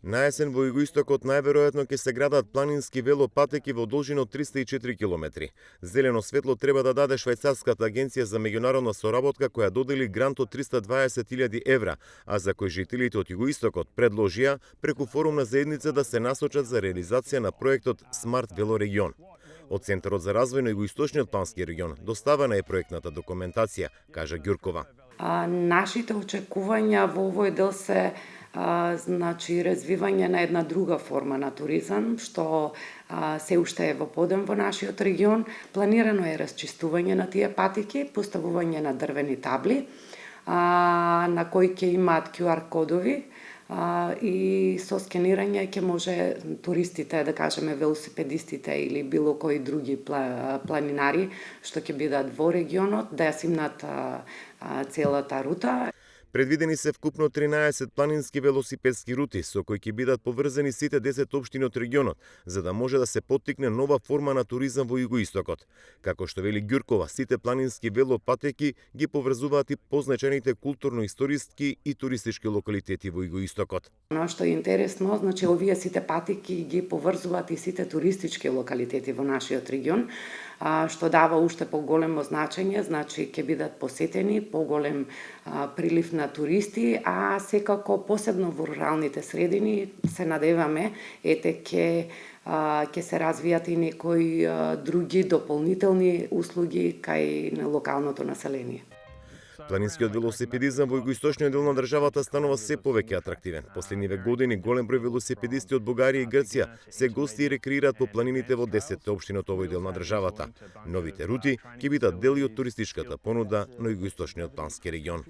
На есен во југоистокот најверојатно ќе се градат планински велопатеки во должина од 304 километри. Зелено светло треба да даде швајцарската агенција за меѓународна соработка која додели грант од 320.000 евра, а за кој жителите од југоистокот предложија преку форум на заедница да се насочат за реализација на проектот Смарт велорегион. Од Центарот за развој на југоисточниот плански регион доставена е проектната документација, кажа Ѓуркова. Нашите очекувања во овој дел се развивање на една друга форма на туризам, што се уште е во подем во нашиот регион. Планирано е расчистување на тие патеки, поставување на дрвени табли, на кои ќе имаат QR кодови, и со скенирање ќе може туристите, да кажеме велосипедистите или било кои други планинари што ќе бидат во регионот, да ја симнат целата рута. Предвидени се вкупно 13 планински велосипедски рути со кои ќе бидат поврзани сите 10 општини од регионот, за да може да се поттикне нова форма на туризам во југоистокот. Како што вели Ѓуркова, сите планински велопатеки ги поврзуваат и позначајните културно-историски и туристички локалитети во југоистокот. Оно што е интересно, овие сите патеки ги поврзуваат и сите туристички локалитети во нашиот регион, што дава уште поголемо значење, ќе бидат посетени, поголем прилив на туристи, а секако посебно во руралните средини се надеваме ќе се развијат и некои други дополнителни услуги кај локалното население. Планинскиот велосипедизам во југоисточниот дел на државата станува се повеќе атрактивен. Последниве години голем број велосипедисти од Бугарија и Грција се гости и рекреираат по планините во 10 општини од овој дел на државата. Новите рути ќе бидат дел и од туристичката понуда на југоисточниот плански регион.